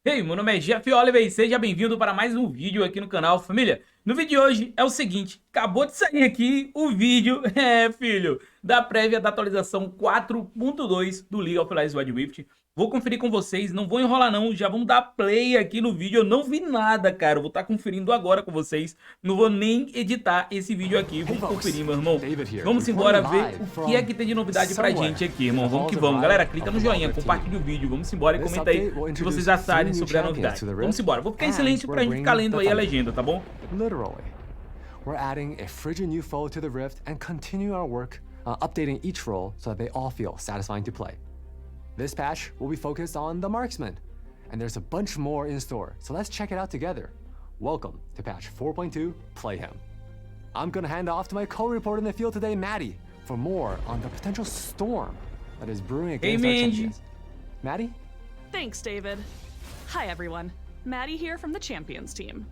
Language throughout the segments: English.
Ei, meu nome é JefOliver e seja bem-vindo para mais um vídeo aqui no canal, família. No vídeo de hoje é o seguinte, acabou de sair aqui o vídeo, filho, da prévia da atualização 4.2 do League of Legends WILDRIFT. Vou conferir com vocês, não vou enrolar não, já vamos dar play aqui no vídeo. Eu não vi nada, cara, eu vou estar conferindo agora com vocês. Não vou nem editar esse vídeo aqui, vamos conferir, meu irmão. Vamos embora ver o que é que tem de novidade pra gente aqui, irmão. Vamos que vamos. Galera, clica no joinha, compartilha o vídeo, vamos embora e comenta aí o que vocês acharem sobre a novidade. Vamos embora, vou ficar em silêncio pra gente ficar lendo aí a legenda, tá bom? Literally. We're adding a frigid new foe to the Rift and continue our work updating each role so that they all feel satisfying to play. This patch will be focused on the marksman, and there's a bunch more in store, so let's check it out together. Welcome to patch 4.2 Playhim. I'm gonna hand off to my co-reporter in the field today, Maddie, for more on the potential storm that is brewing against our champions. Maddie? Thanks, David. Hi, everyone. Maddie here from the Champions team.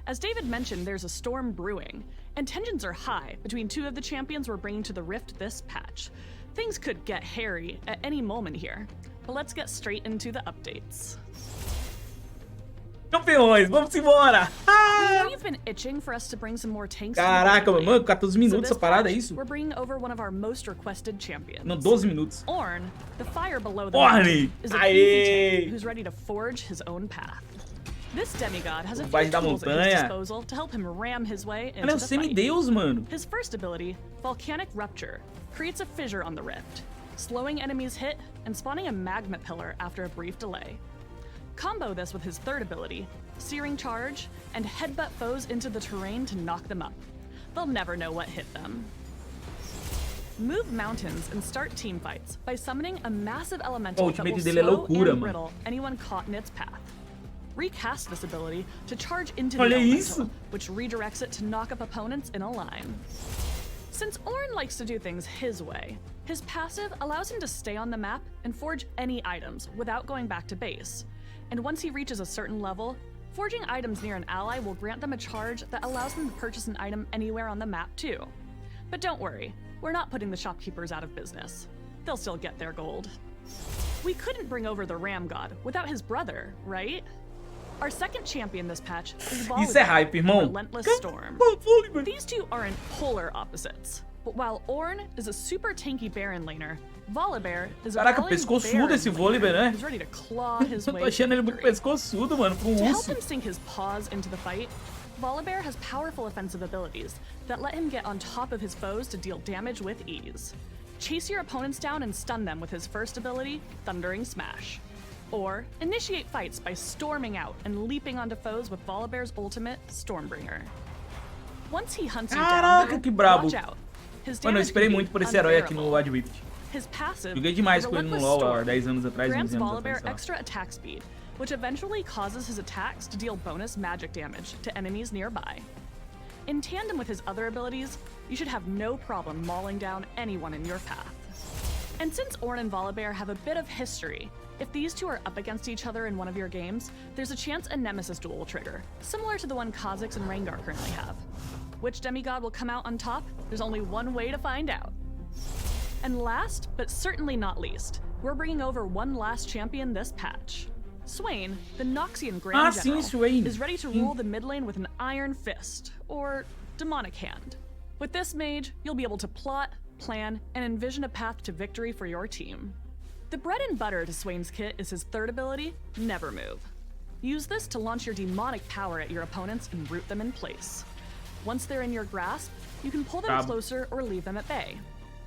As David mentioned, there's a storm brewing, and tensions are high between two of the champions we're bringing to the Rift this patch. Things could get hairy at any moment here, but let's get straight into the updates. Campeões, vamos embora! We know you've been itching for us to bring some more tanks. Caraca, mano, 14 minutos essa parada, é isso? We're bringing over one of our most requested champions. Não, 12 minutos. Ornn, the fire below the Ornn! mountain, is a beefy tank who's ready to forge his own path. This demigod has a few tools at his disposal to help him ram his way into the fight. Semideus, mano. His first ability, Volcanic Rupture, creates a fissure on the rift, slowing enemies' hit and spawning a magma pillar after a brief delay. Combo this with his third ability, Searing Charge, and headbutt foes into the terrain to knock them up. They'll never know what hit them. Move mountains and start teamfights by summoning a massive elemental that will slow and brittle anyone caught in its path. Recast this ability to charge into the elemental, which redirects it to knock up opponents in a line. Since Ornn likes to do things his way, his passive allows him to stay on the map and forge any items without going back to base. And once he reaches a certain level, forging items near an ally will grant them a charge that allows them to purchase an item anywhere on the map too. But don't worry, we're not putting the shopkeepers out of business. They'll still get their gold. We couldn't bring over the Ram God without his brother, right? Our second champion this patch is Relentless Storm. These two aren't polar opposites, but while Ornn is a super tanky Baron laner, Volibear is a pescoçudo esse Volibear, né? who's ready to claw his way. Eu tô achando ele muito pescoçudo, mano, pro To help him sink his paws into the fight, Volibear has powerful offensive abilities that let him get on top of his foes to deal damage with ease. Chase your opponents down and stun them with his first ability, Thundering Smash. Or initiate fights by storming out and leaping onto foes with Volibear's ultimate, Stormbringer. Once he hunts you down, watch out. His Mano, eu esperei muito por esse herói aqui no WILDRIFT. His passive, Joguei demais com ele no LoL há 10 anos atrás, grants Volibear extra attack speed, which eventually causes his attacks to deal bonus magic damage to enemies nearby. In tandem with his other abilities, you should have no problem mauling down anyone in your path. And since Ornn and Volibear have a bit of history, if these two are up against each other in one of your games, there's a chance a Nemesis duel will trigger, similar to the one Kha'Zix and Rengar currently have. Which demigod will come out on top? There's only one way to find out. And last, but certainly not least, we're bringing over one last champion this patch. Swain, the Noxian Grand General, is ready to rule the mid lane with an iron fist, or demonic hand. With this mage, you'll be able to plot, plan, and envision a path to victory for your team. The bread and butter to Swain's kit is his third ability, Never Move. Use this to launch your demonic power at your opponents and root them in place. Once they're in your grasp, you can pull them closer or leave them at bay.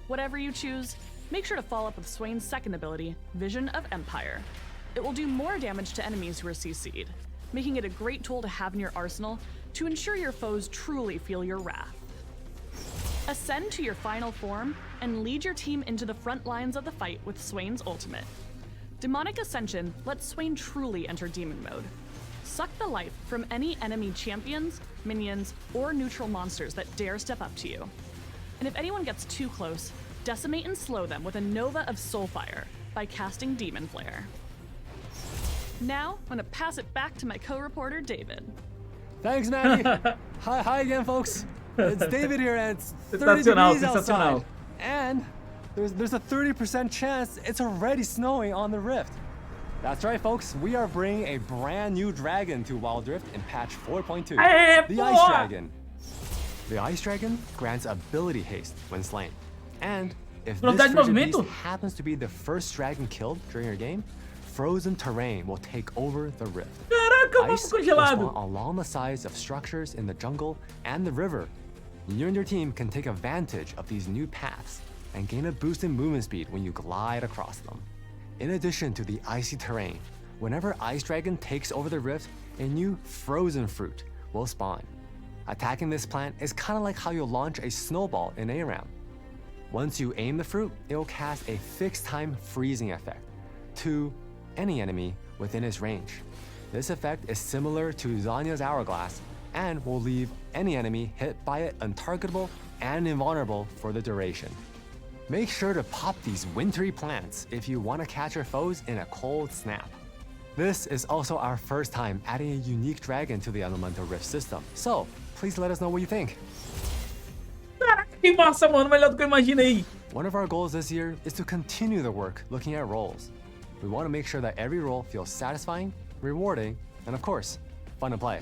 Whatever you choose, make sure to follow up with Swain's second ability, Vision of Empire. It will do more damage to enemies who are CC'd, making it a great tool to have in your arsenal to ensure your foes truly feel your wrath. Ascend to your final form and lead your team into the front lines of the fight with Swain's ultimate. Demonic Ascension lets Swain truly enter demon mode. Suck the life from any enemy champions, minions, or neutral monsters that dare step up to you. And if anyone gets too close, decimate and slow them with a Nova of Soulfire by casting Demon Flare. Now, I'm gonna pass it back to my co-reporter, David. Thanks, Maddie. Hi again, folks. It's David here, and it's 30 degrees outside. And there's a 30% chance it's already snowing on the Rift. That's right, folks. We are bringing a brand new dragon to WILDRIFT in patch 4.2. Aê, The pô! Ice Dragon. The Ice Dragon grants ability haste when slain. And if this Velocidade de frigid movimento? beast happens to be the first dragon killed during your game, frozen terrain will take over the rift. Caraca, o Ice mago will congelado. spawn along the sides of structures in the jungle and the river. You and your team can take advantage of these new paths and gain a boost in movement speed when you glide across them. In addition to the icy terrain, whenever Ice Dragon takes over the rift, a new frozen fruit will spawn. Attacking this plant is kind of like how you launch a snowball in ARAM. Once you aim the fruit, it will cast a fixed time freezing effect to any enemy within its range. This effect is similar to Zanya's Hourglass and will leave any enemy hit by it untargetable and invulnerable for the duration. Make sure to pop these wintry plants if you want to catch your foes in a cold snap. This is also our first time adding a unique dragon to the Elemental Rift system, so please let us know what you think. Caraca, que massa, mano. Melhor do que eu imaginei. One of our goals this year is to continue the work looking at roles. We want to make sure that every role feels satisfying, rewarding, and of course, fun to play.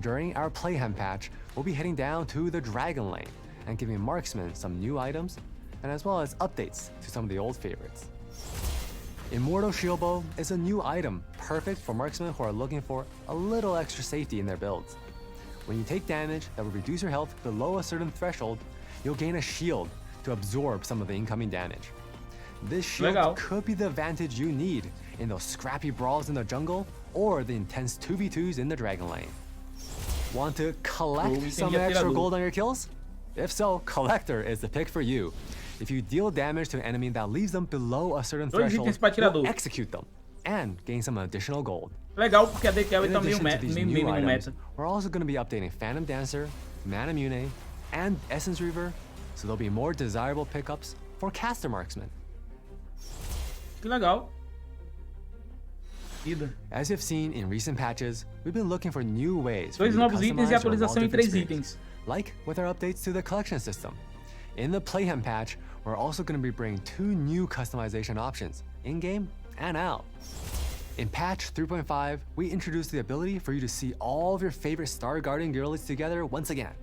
During our Playhem patch, we'll be heading down to the Dragon Lane and giving marksmen some new items, and as well as updates to some of the old favorites. Immortal Shieldbow is a new item perfect for marksmen who are looking for a little extra safety in their builds. When you take damage that will reduce your health below a certain threshold, you'll gain a shield to absorb some of the incoming damage. This shield Legal. could be the advantage you need in those scrappy brawls in the jungle or the intense 2v2s in the Dragon Lane. Want to collect entendi some a extra tirador. gold on your kills? If so, Collector is the pick for you. If you deal damage to an enemy that leaves them below a certain Dois threshold, itens pra tirador. you'll execute them and gain some additional gold. Legal, porque a DKL In tá meio, addition to these meio new no items, meta. we're also going to be updating Phantom Dancer, Manamune, and Essence Reaver, so there'll be more desirable pickups for caster marksmen. Que legal. Vida. As you've seen in recent patches, we've been looking for new ways for Dois you to novos itens customize e your atualização em WILDRIFT 3 experience, itens. like with our updates to the collection system. In the Playhem patch, we're also going to be bringing 2 new customization options, in-game and out. In patch 3.5, we introduced the ability for you to see all of your favorite Star Guardian girlies together once again,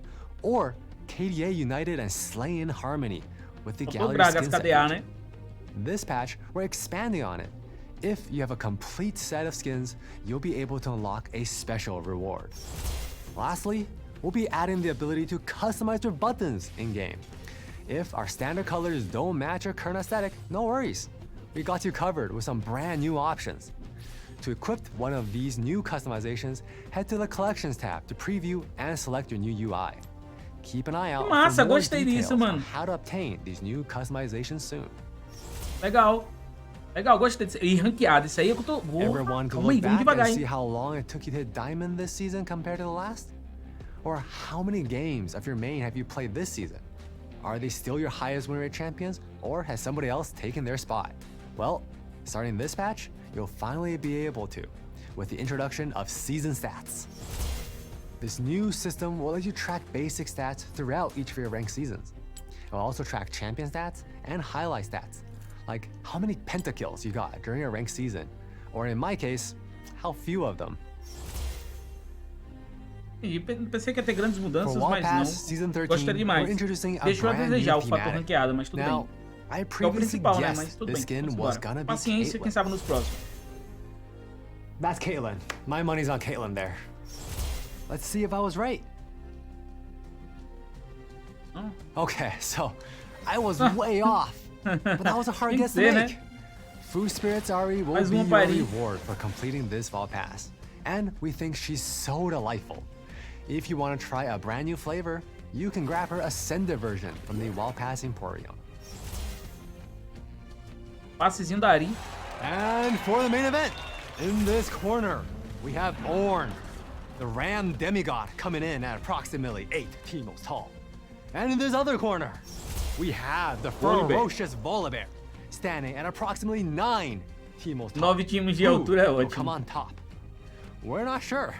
or KDA united and slay in harmony with the Só gallery Bragas skin set KDA, feature. né? This patch, we're expanding on it. If you have a complete set of skins, you'll be able to unlock a special reward. Lastly, we'll be adding the ability to customize your buttons in-game. If our standard colors don't match your current aesthetic, no worries. We got you covered with some brand new options. To equip one of these new customizations, head to the Collections tab to preview and select your new UI. Keep an eye out massa, for more gostei details disso, on mano. how to obtain these new customizations soon. Legal. Legal, gostei disso. E ranqueado, isso aí é que eu tô... Everyone can Calma aí, look vamos back devagar, and see hein? how long it took you to hit Diamond this season compared to the last? Or how many games of your main have you played this season? Are they still your highest win rate champions, or has somebody else taken their spot? Well, starting this patch, you'll finally be able to, with the introduction of Season Stats. This new system will let you track basic stats throughout each of your ranked seasons. It will also track champion stats and highlight stats, like how many pentakills you got during your ranked season, or in my case, how few of them. E pensei que ia ter grandes For mudanças, Wild mas Pass não. Season 13, Gostaria demais. we're introducing a Deixou a brand desejar new o fator thematic. ranqueado, mas tudo Now, bem. I É o previously principal, né? Mas guessed tudo the bem. skin Vamos was embora. gonna be Paciência, quem Caitlyn. sabe nos próximos. That's Caitlyn. My money's on Caitlyn there. Let's see if I was right. Oh. Okay, so I was way off, but that was a hard Tem que guess to ser, make. né? Food Spirits Ari will Mais be uma your pra ali. reward for completing this Vault Pass, and we think she's so delightful. If you want to try a brand new flavor, you can grab her Ascended version from the Wild Pass Emporium. Passezinho da Ari. And for the main event, in this corner, we have Ornn, the Ram Demigod, coming in at approximately 8 Timos tall. And in this other corner, we have the Volibear. ferocious Volibear, standing at approximately 9 Timos tall. 9 timos de Who altura é will come ótimo. on top? We're not sure.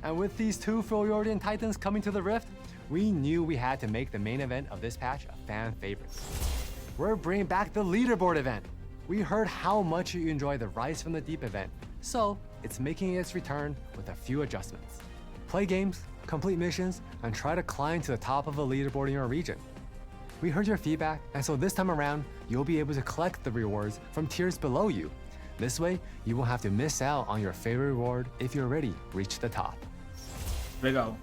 And with these 2 Freljordian Titans coming to the Rift, we knew we had to make the main event of this patch a fan favorite. We're bringing back the leaderboard event. We heard how much you enjoy the Rise from the Deep event, so it's making its return with a few adjustments. Play games, complete missions, and try to climb to the top of a leaderboard in your region. We heard your feedback, and so this time around, you'll be able to collect the rewards from tiers below you. This way, you won't have to miss out on your favorite reward if you already reached the top. Legal.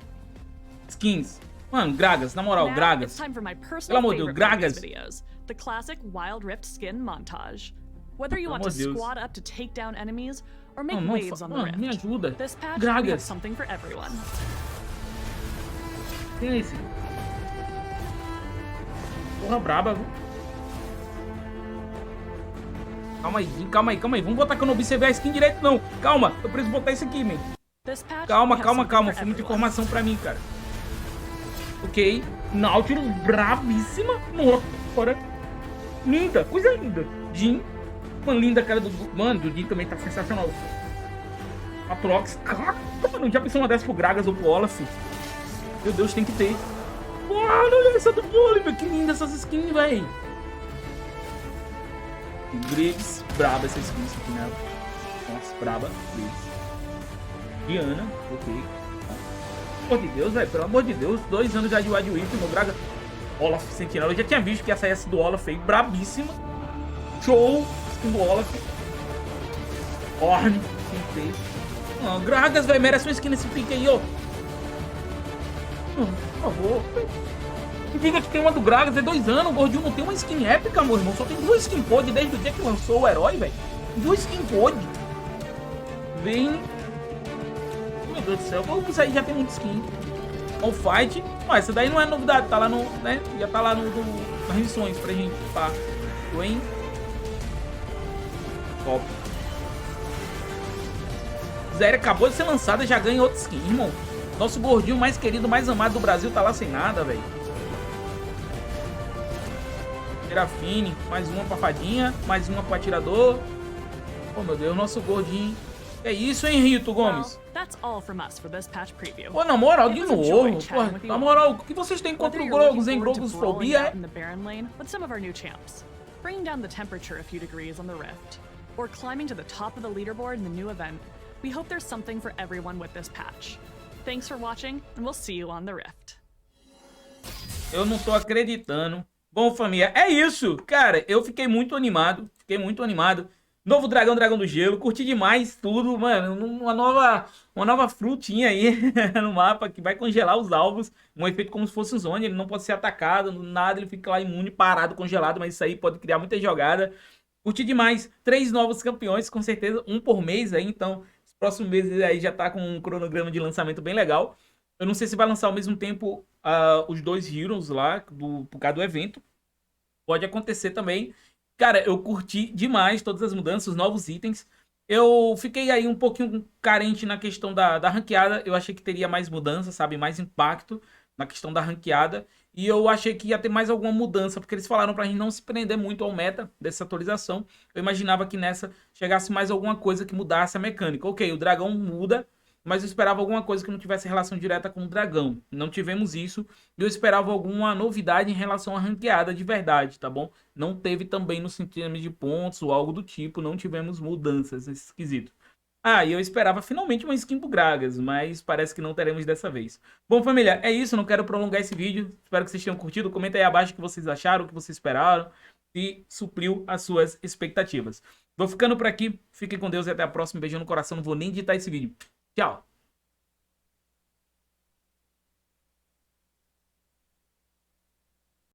Skins. Mano, Gragas, na moral, Now Gragas. it's time for my personal Pelo amor de favorite Deus, part of Gragas. these videos, the classic WILDRIFT skin montage. Whether you Pelo want to amor de Deus. squad up to take down enemies or make Mano, waves on the mano, me rift, ajuda. this patch we Gragas. have something for everyone. Quem é esse? Porra braba, viu? Calma aí. Vamos botar que eu não observei a skin direito, não. Calma, eu preciso botar isso aqui, man. This patch Calma. we have something for Foi muita everyone. informação pra mim, cara. Ok. Nautilus brabíssima. Bora. Linda, coisa linda. Jin. Mano, linda a cara do... Mano, do Jin também tá sensacional. Atrox. Caraca, mano, já pensou uma dessas pro Gragas ou pro Olaf? Meu Deus, tem que ter. Mano, olha essa do Oliver. Que linda essas skins, véi. Graves. Braba essa skin aqui, né? Nossa, braba. Graves. Diana. Ok. Pelo amor de Deus, velho. Pelo amor de Deus. 2 anos já de WILDRIFT no Gragas. Olaf Sentinela. Eu já tinha visto que essa S do Olaf aí, brabíssima. Show. Skin do Olaf. Orne. Ah, Gragas, velho. Merece uma skin nesse pique aí, ó. Por favor. Diga que tem uma do Gragas, é 2 anos. O Gordinho não tem uma skin épica, meu irmão. Só tem 2 skin pod desde o dia que lançou o herói, velho. 2 skin pod. Vem. Meu Deus do céu. Isso aí já tem muita skin. On Fight. Mas essa daí não é novidade. Tá lá no. Né? Já tá lá nas missões pra gente. Pá. Hein? Top. Zéria acabou de ser lançada, já ganha outra skin, irmão. Nosso gordinho mais querido, mais amado do Brasil tá lá sem nada, velho. Serafine, mais uma pra fadinha, mais uma pro atirador. Oh, meu Deus, nosso gordinho. É isso, hein, Rito Gomes? Well, that's all from us for this patch preview. Pô, na moral, de It was a novo. joy Pô, chatting with you na all. moral, o que vocês têm contra Whether o you're Grogos, hein? looking forward to brawling Grogosfobia, out é? in the Baron lane with some of our new champs, bringing down the temperature a few degrees on the rift, or climbing to the top of the leaderboard in the new event, we hope there's something for everyone with this patch. Thanks for watching, and we'll see you on the rift. Eu não tô acreditando. Bom, família, é isso. Cara, eu fiquei muito animado. Novo dragão, dragão do gelo. Curti demais tudo, mano. Uma nova frutinha aí no mapa que vai congelar os alvos. Um efeito como se fosse um zone. Ele não pode ser atacado, nada. Ele fica lá imune, parado, congelado. Mas isso aí pode criar muita jogada. Curti demais. 3 novos campeões, com certeza. 1 por mês aí. Então, os próximos meses aí já tá com um cronograma de lançamento bem legal. Eu não sei se vai lançar ao mesmo tempo os 2 Heroes lá, por causa do evento. Pode acontecer também. Cara, eu curti demais todas as mudanças, os novos itens. Eu fiquei aí um pouquinho carente na questão da ranqueada. Eu achei que teria mais mudança, sabe? Mais impacto na questão da ranqueada. E eu achei que ia ter mais alguma mudança, porque eles falaram pra gente não se prender muito ao meta dessa atualização. Eu imaginava que nessa chegasse mais alguma coisa que mudasse a mecânica. Ok, o dragão muda, mas eu esperava alguma coisa que não tivesse relação direta com o dragão. Não tivemos isso. E eu esperava alguma novidade em relação à ranqueada de verdade, tá bom? Não teve também no sentido de pontos ou algo do tipo. Não tivemos mudanças nesse quesito. Ah, e eu esperava finalmente uma skin pro Gragas, mas parece que não teremos dessa vez. Bom, família, é isso. Não quero prolongar esse vídeo. Espero que vocês tenham curtido. Comenta aí abaixo o que vocês acharam, o que vocês esperaram. E supriu as suas expectativas. Vou ficando por aqui. Fiquem com Deus e até a próxima. Beijão no coração. Não vou nem editar esse vídeo. Tchau!